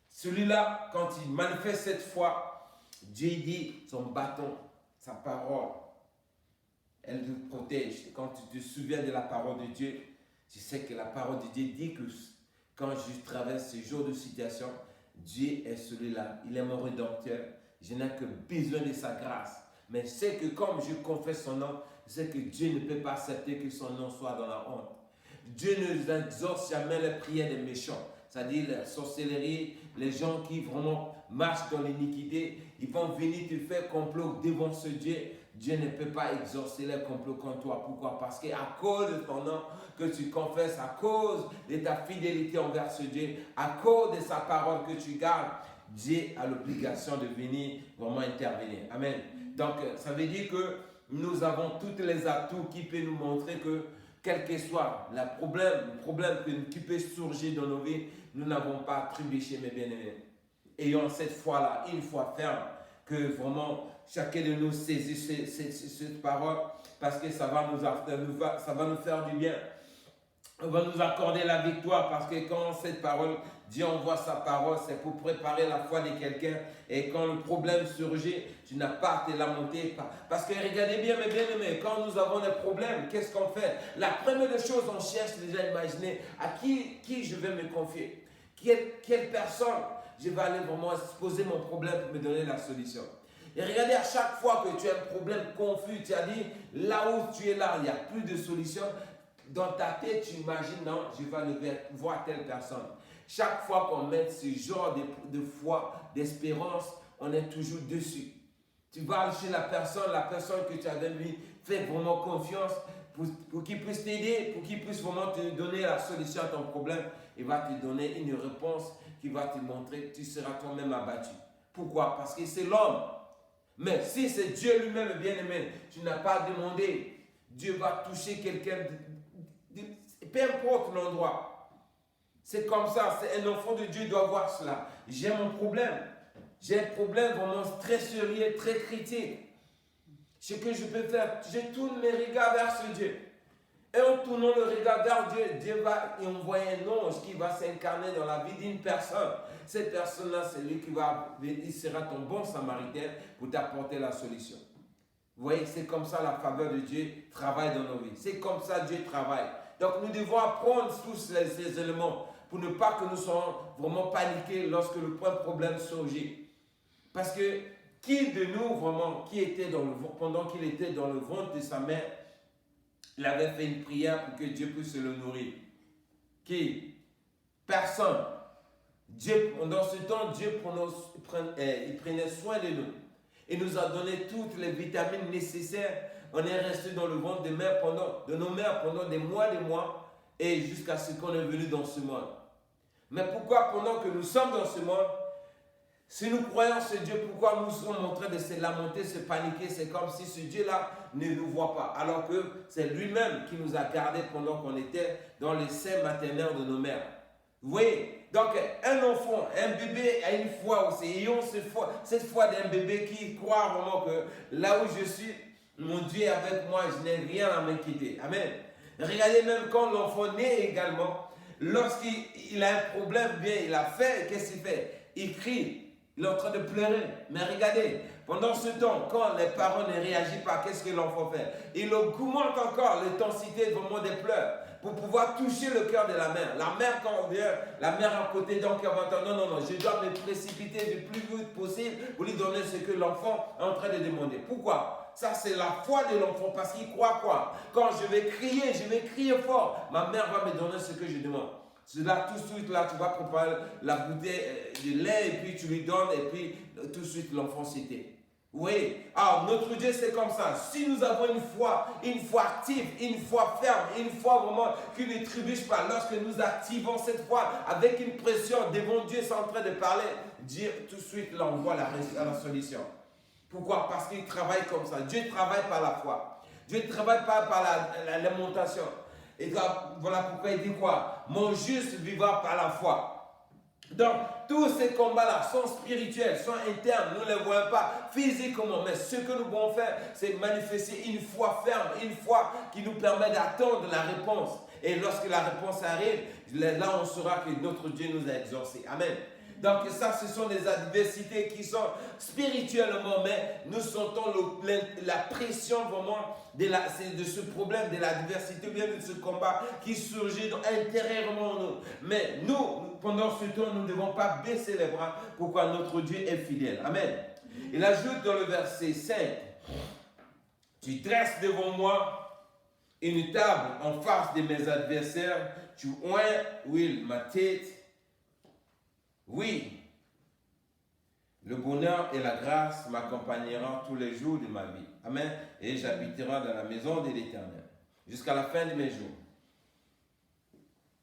Celui-là, quand il manifeste cette foi, Dieu dit, son bâton, sa parole, elle nous protège. Quand tu te souviens de la parole de Dieu, tu sais que la parole de Dieu dit que quand je traverse ce genre de situation, Dieu est celui-là. Il est mon rédempteur. Je n'ai que besoin de sa grâce. Mais je sais que comme je confesse son nom, je sais que Dieu ne peut pas accepter que son nom soit dans la honte. Dieu ne exauce jamais les prières des méchants. C'est-à-dire la sorcellerie, les gens qui vraiment marchent dans l'iniquité, ils vont venir te faire complot devant ce Dieu. Dieu ne peut pas exaucer les complots contre toi. Pourquoi? Parce qu'à cause de ton nom que tu confesses, à cause de ta fidélité envers ce Dieu, à cause de sa parole que tu gardes, Dieu a l'obligation de venir vraiment intervenir. Amen. Donc, ça veut dire que nous avons tous les atouts qui peuvent nous montrer que, quel que soit le problème qui peut surgir dans nos vies, nous n'avons pas trébuché, mes bien-aimés. Ayons cette foi-là, une foi ferme, que vraiment chacun de nous saisisse cette parole, parce que ça va nous faire du bien. On va nous accorder la victoire, parce que quand cette parole, Dieu envoie sa parole, c'est pour préparer la foi de quelqu'un. Et quand le problème surgit, tu n'as pas à te lamenter. Parce que regardez bien, mes bien-aimés, quand nous avons des problèmes, qu'est-ce qu'on fait? La première des choses, on cherche déjà à imaginer à qui je vais me confier. Quelle personne je vais aller vraiment poser mon problème pour me donner la solution. Et regardez, à chaque fois que tu as un problème confus, tu as dit, là où tu es là, il n'y a plus de solution. Dans ta tête, tu imagines, non, je vais aller voir telle personne. Chaque fois qu'on met ce genre de foi, d'espérance, on est toujours dessus. Tu vas chez la personne que tu avais lui, fais vraiment confiance pour qu'il puisse t'aider, pour qu'il puisse vraiment te donner la solution à ton problème. Il va te donner une réponse qui va te montrer que tu seras toi-même abattu. Pourquoi? Parce que c'est l'homme. Mais si c'est Dieu lui-même, bien-aimé, tu n'as pas demandé, Dieu va toucher quelqu'un, peu importe l'endroit. C'est comme ça, c'est un enfant de Dieu doit voir cela. J'ai mon problème. J'ai un problème vraiment très sérieux, très critique. Ce que je peux faire, je tourne mes regards vers ce Dieu. Et en tournant le regard vers Dieu, Dieu va y envoyer un ange qui va s'incarner dans la vie d'une personne. Cette personne-là, c'est lui qui va, il sera ton bon samaritain pour t'apporter la solution. Vous voyez, c'est comme ça la faveur de Dieu travaille dans nos vies. C'est comme ça Dieu travaille. Donc nous devons apprendre tous ces éléments pour ne pas que nous soyons vraiment paniqués lorsque le problème surgit. Parce que qui de nous vraiment, qui était pendant qu'il était dans le ventre de sa mère, il avait fait une prière pour que Dieu puisse le nourrir? Qui? Personne. Dieu, dans ce temps, Dieu il prenait soin de nous. Il nous a donné toutes les vitamines nécessaires. On est resté dans le ventre de nos mères pendant des mois, et jusqu'à ce qu'on est venu dans ce monde. Mais pourquoi pendant que nous sommes dans ce monde, si nous croyons ce Dieu, pourquoi nous sommes en train de se lamenter, se paniquer? C'est comme si ce Dieu-là ne nous voit pas. Alors que c'est lui-même qui nous a gardés pendant qu'on était dans les seins maternels de nos mères. Vous voyez? Donc un enfant, un bébé a une foi aussi. Ayons cette foi d'un bébé qui croit vraiment que là où je suis, mon Dieu est avec moi, je n'ai rien à m'inquiéter. Amen. Regardez même quand l'enfant naît également, lorsqu'il a un problème, bien il a fait, qu'est-ce qu'il fait? Il crie. Il est en train de pleurer. Mais regardez, pendant ce temps, quand les parents ne réagissent pas, qu'est-ce que l'enfant fait? Il augmente encore l'intensité vraiment des pleurs pour pouvoir toucher le cœur de la mère. La mère, quand on vient, la mère à côté, donc elle va entendre, non, je dois me précipiter le plus vite possible pour lui donner ce que l'enfant est en train de demander. Pourquoi? Ça, c'est la foi de l'enfant parce qu'il croit quoi? Quand je vais crier fort, ma mère va me donner ce que je demande. Là, tout de suite, là, tu vas préparer la bouteille de lait et puis tu lui donnes et puis tout de suite, l'enfant s'était. Oui. Alors, notre Dieu, c'est comme ça. Si nous avons une foi active, une foi ferme, une foi vraiment qui ne trébuche pas, lorsque nous activons cette foi avec une pression devant Dieu, sans en train de parler, Dieu tout de suite l'envoie la solution. Pourquoi? Parce qu'il travaille comme ça. Dieu travaille par la foi. Dieu ne travaille pas par la lamentation. Et voilà pourquoi il dit quoi? Mon juste vivra par la foi. Donc, tous ces combats-là sont spirituels, sont internes. Nous ne les voyons pas physiquement. Mais ce que nous pouvons faire, c'est manifester une foi ferme, une foi qui nous permet d'attendre la réponse. Et lorsque la réponse arrive, là on saura que notre Dieu nous a exaucés. Amen. Donc ça, ce sont des adversités qui sont spirituellement, mais nous sentons la pression vraiment de ce problème, de l'adversité, bien de ce combat qui surgit intérieurement en nous. Mais nous, pendant ce temps, nous ne devons pas baisser les bras. Pourquoi? Notre Dieu est fidèle. Amen. Il ajoute dans le verset 5, tu dresses devant moi une table en face de mes adversaires, tu oins ma tête. Oui, le bonheur et la grâce m'accompagneront tous les jours de ma vie. Amen. Et j'habiterai dans la maison de l'Éternel jusqu'à la fin de mes jours.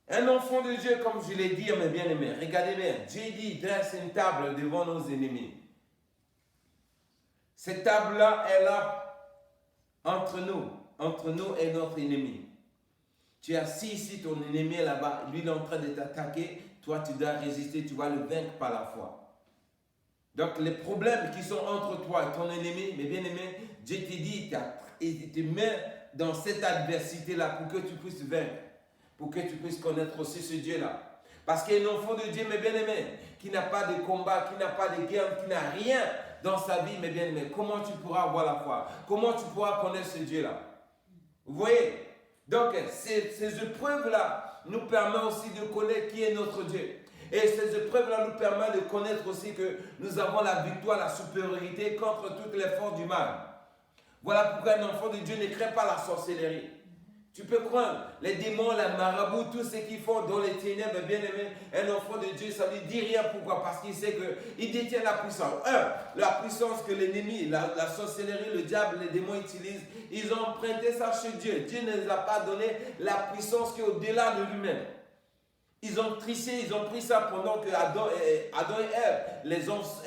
Un enfant de Dieu, comme je l'ai dit, mes bien-aimés, regardez bien, Dieu dit, dresse une table devant nos ennemis. Cette table-là est là entre nous et notre ennemi. Tu es assis ici, ton ennemi est là-bas, lui il est en train de t'attaquer. Toi, tu dois résister, tu vas le vaincre par la foi. Donc, les problèmes qui sont entre toi et ton ennemi, mes bien-aimés, Dieu te dit, il te met dans cette adversité-là pour que tu puisses vaincre, pour que tu puisses connaître aussi ce Dieu-là. Parce qu'un enfant de Dieu, mes bien-aimés, qui n'a pas de combat, qui n'a pas de guerre, qui n'a rien dans sa vie, mes bien-aimés, comment tu pourras avoir la foi? Comment tu pourras connaître ce Dieu-là? Vous voyez? Donc, ces épreuves-là nous permettent aussi de connaître qui est notre Dieu. Et ces épreuves-là nous permettent de connaître aussi que nous avons la victoire, la supériorité contre toutes les forces du mal. Voilà pourquoi un enfant de Dieu ne crée pas la sorcellerie. Tu peux croire les démons, les marabouts, tout ce qu'ils font dans les ténèbres, bien aimé, un enfant de Dieu, ça ne lui dit rien. Pourquoi? Parce qu'il sait qu'il détient la puissance. La puissance que l'ennemi, la sorcellerie, le diable, les démons utilisent, ils ont emprunté ça chez Dieu. Dieu ne les a pas donné la puissance qui est au-delà de lui-même. Ils ont triché, ils ont pris ça pendant que Adam et Ève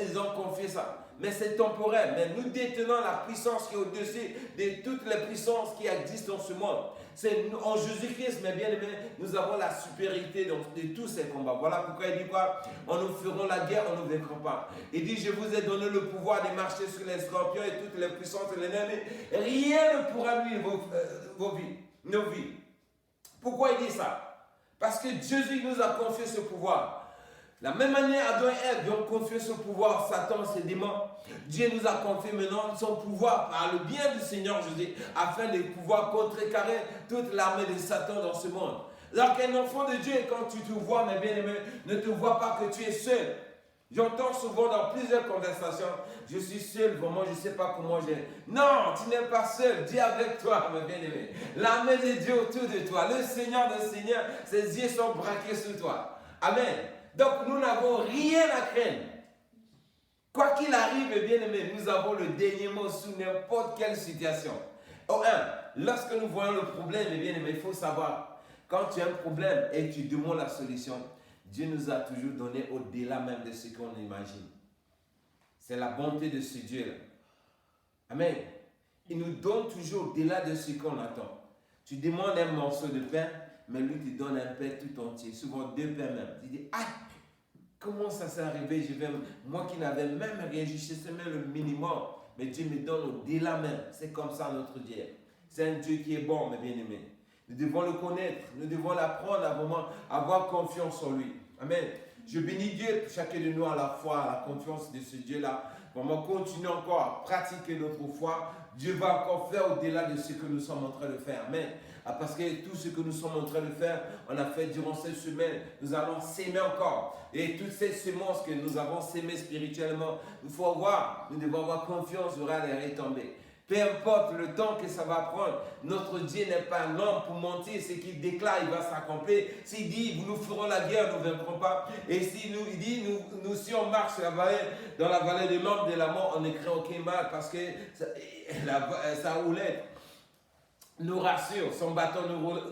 ils ont confié ça. Mais c'est temporaire. Mais nous détenons la puissance qui est au-dessus de toutes les puissances qui existent dans ce monde. C'est en Jésus-Christ, mes bien-aimés, nous avons la supériorité de tous ces combats. Voilà pourquoi il dit quoi? On nous ferons la guerre, on ne nous vaincra pas. Il dit, je vous ai donné le pouvoir de marcher sur les scorpions et toutes les puissances de l'ennemi. Rien ne pourra nuire nos vies. Pourquoi il dit ça? Parce que Jésus nous a confié ce pouvoir. La même manière, Adam et Ève ont confié ce pouvoir, Satan, ses démons. Dieu nous a confié maintenant son pouvoir par le bien du Seigneur Jésus, afin de pouvoir contrecarrer toute l'armée de Satan dans ce monde. Alors qu'un enfant de Dieu, quand tu te vois, mes bien-aimés, ne te vois pas que tu es seul. J'entends souvent dans plusieurs conversations, je suis seul, vraiment, je ne sais pas comment j'ai... Non, tu n'es pas seul, Dieu avec toi, mes bien-aimés. L'armée de Dieu autour de toi, le Seigneur des Seigneurs, ses yeux sont braqués sur toi. Amen. Donc nous n'avons rien à craindre. Quoi qu'il arrive, bien aimé, nous avons le dernier mot sous n'importe quelle situation. Lorsque nous voyons le problème, bien aimé, il faut savoir, quand tu as un problème et tu demandes la solution, Dieu nous a toujours donné au-delà même de ce qu'on imagine. C'est la bonté de ce Dieu-là. Amen. Il nous donne toujours au-delà de ce qu'on attend. Tu demandes un morceau de pain, mais lui te donne un pain tout entier, souvent 2 pains même. Tu dis, ah, comment ça s'est arrivé? Moi qui n'avais même rien, je cherchais même le minimum, mais Dieu me donne au-delà même. C'est comme ça notre Dieu. C'est un Dieu qui est bon, mes bien-aimés. Nous devons le connaître, nous devons l'apprendre à vraiment avoir confiance en lui. Amen. Je bénis Dieu pour chacun de nous à la foi, à la confiance de ce Dieu-là. Vraiment continuer encore à pratiquer notre foi. Dieu va encore faire au-delà de ce que nous sommes en train de faire. Amen. Parce que tout ce que nous sommes en train de faire, on a fait durant cette semaine, nous allons s'aimer encore. Et toutes ces semences que nous avons sémées spirituellement, il faut voir, nous devons avoir confiance, il y aura les retombées. Peu importe le temps que ça va prendre, notre Dieu n'est pas un homme pour mentir. Ce qu'il déclare, il va s'accomplir. S'il dit, nous ferons la guerre, nous ne vaincrons pas. Et s'il il dit, si on marche dans la vallée de l'ombre de la mort, on ne craint aucun mal parce que sa houlette nous rassure, son bâton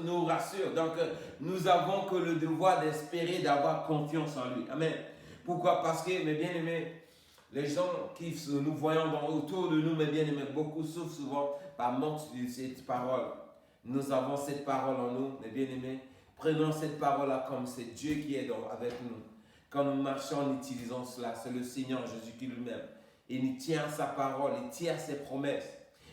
nous rassure. Donc, nous avons que le devoir d'espérer, d'avoir confiance en lui. Amen. Pourquoi? Parce que, mes bien-aimés, les gens qui nous voyons autour de nous, mes bien-aimés, beaucoup souffrent souvent par manque de cette parole. Nous avons cette parole en nous, mes bien-aimés. Prenons cette parole-là comme c'est Dieu qui est avec nous. Quand nous marchons en utilisant cela, c'est le Seigneur Jésus-Christ lui-même. Il tient sa parole, il tient ses promesses.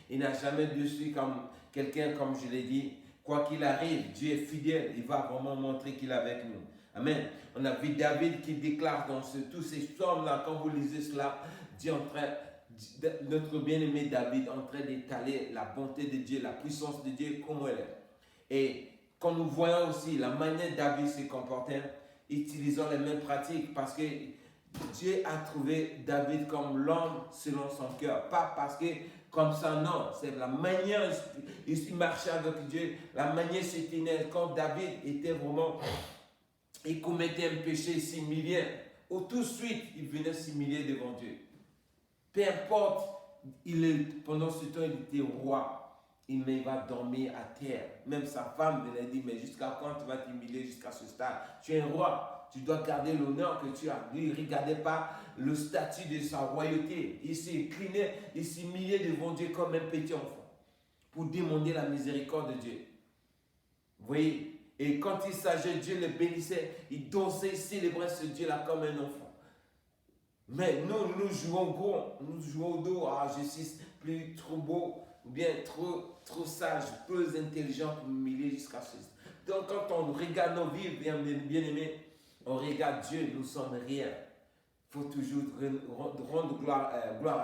Il n'a jamais déçu comme quelqu'un, comme je l'ai dit. Quoi qu'il arrive, Dieu est fidèle. Il va vraiment montrer qu'il est avec nous. Amen. On a vu David qui déclare dans tous ces psaumes-là, quand vous lisez cela, notre bien-aimé David en train d'étaler la bonté de Dieu, la puissance de Dieu, comment elle est. Et quand nous voyons aussi la manière dont David se comportait, utilisant les mêmes pratiques, parce que Dieu a trouvé David comme l'homme selon son cœur. Pas parce que comme ça, non. C'est la manière, il marchait avec Dieu, la manière se tenait. Quand David était vraiment... Il commettait un péché s'humiliait, ou tout de suite, il venait s'humilier devant Dieu. Peu importe, pendant ce temps, il était roi. Il va dormir à terre. Même sa femme venait dire, mais jusqu'à quand tu vas t'humilier jusqu'à ce stade? Tu es un roi, tu dois garder l'honneur que tu as. Lui, il ne regardait pas le statut de sa royauté. Il s'est incliné, il s'humiliait devant Dieu comme un petit enfant, pour demander la miséricorde de Dieu. Vous voyez? Et quand il s'agit, Dieu le bénissait, il dansait, il célébrait ce Dieu-là comme un enfant. Mais nous jouons gros, nous jouons au dos. Ah, je suis plus trop beau, ou bien trop sage, plus intelligent pour m'humilier jusqu'à ce. Donc quand on regarde nos vies, bien aimés, on regarde Dieu, nous sommes rien. Il faut toujours rendre gloire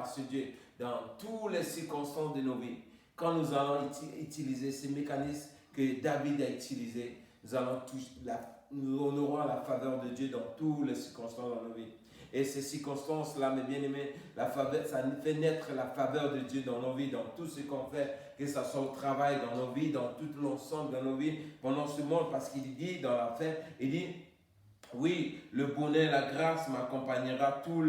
à ce Dieu dans toutes les circonstances de nos vies. Quand nous allons utiliser ces mécanismes que David a utilisés, nous aurons la faveur de Dieu dans toutes les circonstances de nos vies. Et ces circonstances-là, mes bien-aimés, ça nous fait naître la faveur de Dieu dans nos vies, dans tout ce qu'on fait, que ce soit au travail, dans nos vies, dans tout l'ensemble de nos vies, pendant ce monde, parce qu'il dit dans la fin, il dit, oui, le bonheur, la grâce m'accompagnera tous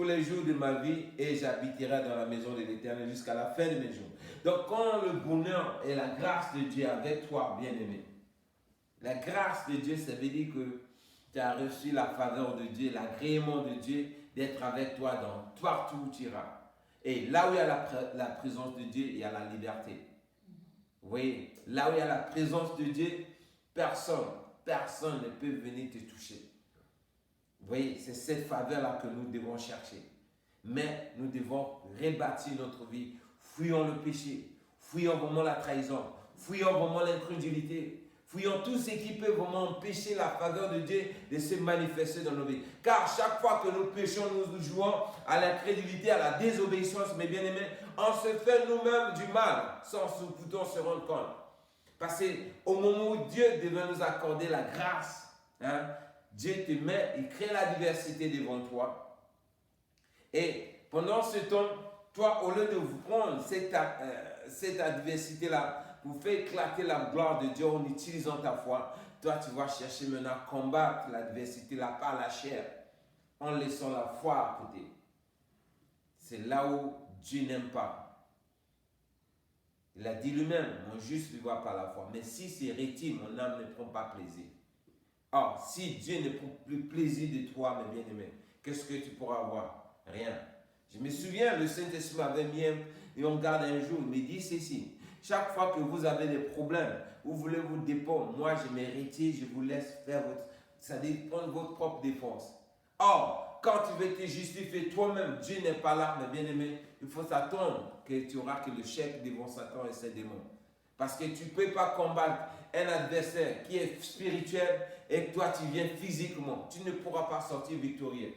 les jours de ma vie et j'habiterai dans la maison de l'Éternel jusqu'à la fin de mes jours. Donc, quand le bonheur et la grâce de Dieu est avec toi, bien-aimé, La grâce de Dieu, ça veut dire que tu as reçu la faveur de Dieu, l'agrément de Dieu d'être avec toi dans partout où tu iras. Et là où il y a la présence de Dieu, il y a la liberté. Vous voyez, là où il y a la présence de Dieu, personne ne peut venir te toucher. Vous voyez, c'est cette faveur-là que nous devons chercher. Mais nous devons rebâtir notre vie. Fuyons le péché, fuyons vraiment la trahison, fuyons vraiment l'incrédulité. Fuyons tout ce qui peut vraiment empêcher la faveur de Dieu de se manifester dans nos vies. Car chaque fois que nous péchons, nous jouons à l'incrédulité, à la désobéissance, mes bien-aimés, on se fait nous-mêmes du mal sans pourtant se rendre compte. Parce qu'au moment où Dieu devait nous accorder la grâce, Dieu te met, il crée la diversité devant toi. Et pendant ce temps, toi, au lieu de prendre cette adversité-là, pour faire éclater la gloire de Dieu en utilisant ta foi, toi tu vas chercher maintenant à combattre l'adversité là par la chair, en laissant la foi à côté. C'est là où Dieu n'aime pas. Il a dit lui-même, mon juste vivra par la foi. Mais si c'est retire, mon âme ne prend pas plaisir. Or, si Dieu ne prend plus plaisir de toi, mes bien-aimés, qu'est-ce que tu pourras avoir? Rien. Je me souviens, le Saint-Esprit m'avait mis et on garde un jour, il me dit ceci. Chaque fois que vous avez des problèmes, vous voulez vous défendre, moi je me retire, je vous laisse faire c'est-à-dire prendre votre propre défense. Or, quand tu veux te justifier toi-même, Dieu n'est pas là, mes bien-aimés, il faut s'attendre que tu auras que le chèque devant Satan et ses démons. Parce que tu ne peux pas combattre un adversaire qui est spirituel et que toi tu viens physiquement. Tu ne pourras pas sortir victorieux.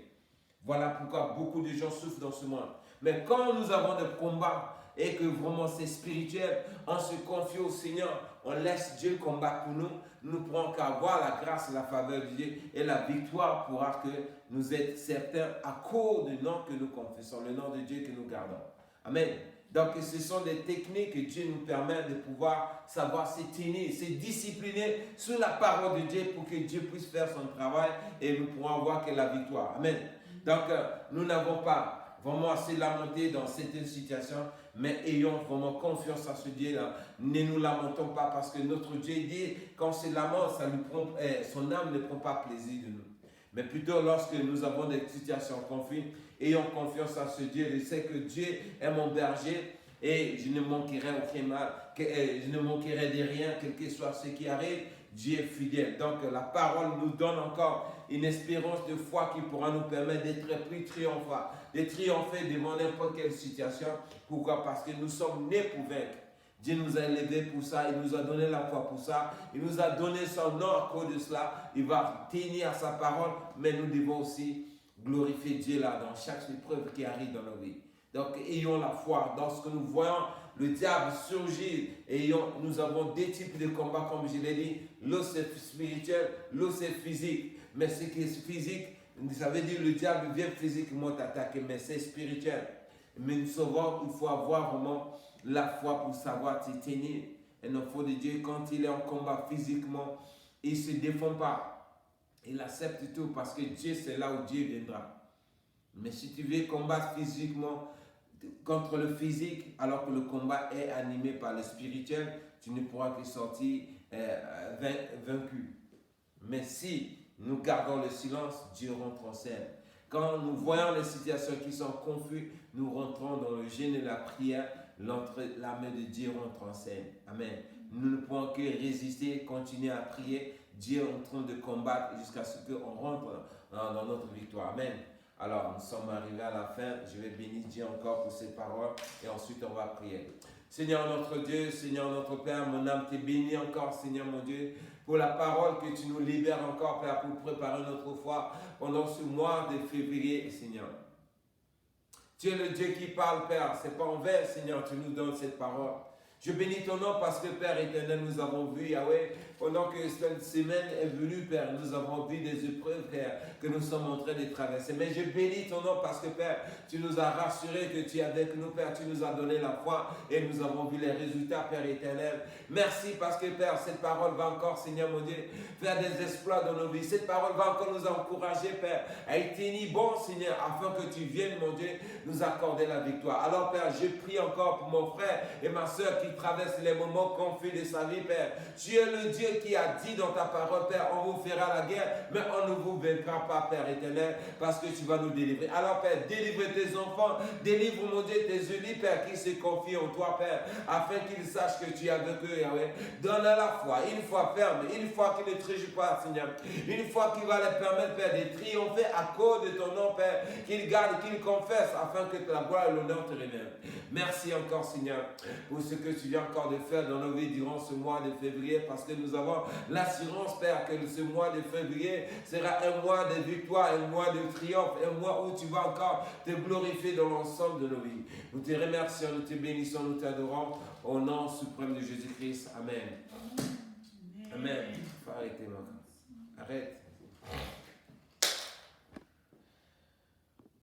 Voilà pourquoi beaucoup de gens souffrent dans ce monde. Mais quand nous avons des combats, et que vraiment c'est spirituel, on se confie au Seigneur, on laisse Dieu combattre pour nous, nous ne pourrons qu'avoir la grâce et la faveur de Dieu et la victoire pourra que nous être certains à cause du nom que nous confessons, le nom de Dieu que nous gardons. Amen. Donc ce sont des techniques que Dieu nous permet de pouvoir savoir se tenir, se discipliner sous la parole de Dieu pour que Dieu puisse faire son travail et nous pourrons avoir que la victoire. Amen. Donc nous n'avons pas vraiment à se lamenter dans certaines situations, mais ayons vraiment confiance à ce Dieu-là. Ne nous lamentons pas parce que notre Dieu dit, quand on se lamente, son âme ne prend pas plaisir de nous. Mais plutôt lorsque nous avons des situations confus, ayons confiance à ce Dieu. Je sais que Dieu est mon berger et je ne manquerai aucun mal, je ne manquerai de rien, quel que soit ce qui arrive. Dieu est fidèle. Donc la parole nous donne encore une espérance de foi qui pourra nous permettre d'être plus triomphants, de triompher devant n'importe quelle situation. Pourquoi? Parce que nous sommes nés pour vaincre. Dieu nous a élevés pour ça, il nous a donné la foi pour ça, il nous a donné son nom à cause de cela, il va tenir à sa parole, mais nous devons aussi glorifier Dieu là dans chaque épreuve qui arrive dans nos vies. Donc ayons la foi dans ce que nous voyons le diable surgir et nous avons deux types de combats comme je l'ai dit, l'eau c'est spirituel, l'eau c'est physique, mais ce qui est physique, ça veut dire le diable vient physiquement t'attaquer, mais c'est spirituel. Mais nous savons qu'il faut avoir vraiment la foi pour savoir se tenir. Et l'enfant de Dieu, quand il est en combat physiquement, il ne se défend pas. Il accepte tout parce que Dieu, c'est là où Dieu viendra. Mais si tu veux combattre physiquement contre le physique, alors que le combat est animé par le spirituel, tu ne pourras que sortir vaincu. Mais si nous gardons le silence, Dieu rentre en scène. Quand nous voyons les situations qui sont confuses, nous rentrons dans le jeûne et la prière, la main de Dieu rentre en scène. Amen. Nous ne pouvons que résister, continuer à prier, Dieu est en train de combattre jusqu'à ce qu'on rentre dans notre victoire. Amen. Alors, nous sommes arrivés à la fin. Je vais bénir Dieu encore pour ces paroles et ensuite on va prier. Seigneur notre Dieu, Seigneur notre Père, mon âme t'est bénie encore, Seigneur mon Dieu, pour la parole que tu nous libères encore, Père, pour préparer notre foi pendant ce mois de février, Seigneur. Tu es le Dieu qui parle, Père. Ce n'est pas en vain, Seigneur, tu nous donnes cette parole. Je bénis ton nom parce que, Père éternel, nous avons vu, Yahweh, pendant que cette semaine est venue, Père, nous avons vu des épreuves, Père, que nous sommes en train de traverser. Mais je bénis ton nom parce que, Père, tu nous as rassurés que tu es avec nous, Père, tu nous as donné la foi et nous avons vu les résultats, Père éternel. Merci parce que, Père, cette parole va encore, Seigneur mon Dieu, faire des exploits dans nos vies. Cette parole va encore nous encourager, Père, à être tenir bon, Seigneur, afin que tu viennes, mon Dieu, nous accorder la victoire. Alors, Père, je prie encore pour mon frère et ma soeur qui qui traverse les moments confus de sa vie, Père. Tu es le Dieu qui a dit dans ta parole, Père, on vous fera la guerre, mais on ne vous vaincra pas, Père éternel, parce que tu vas nous délivrer. Alors, Père, délivre tes enfants, délivre, mon Dieu, tes unis, Père, qui se confient en toi, Père, afin qu'ils sachent que tu es avec eux, Yahweh. Donne-leur la foi, une foi ferme, une foi qui ne tréjouit pas, Seigneur. Une foi qui va leur permettre, Père, de triompher à cause de ton nom, Père, qu'ils gardent, qu'ils confessent, afin que la gloire et l'honneur te reviennent. Merci encore, Seigneur, pour ce que tu viens encore de faire dans nos vies durant ce mois de février, parce que nous avons l'assurance, Père, que ce mois de février sera un mois de victoire, un mois de triomphe, un mois où tu vas encore te glorifier dans l'ensemble de nos vies. Nous te remercions, nous te bénissons, nous t'adorons, au nom suprême de Jésus-Christ. Amen. Amen. Faut arrêter, Arrête.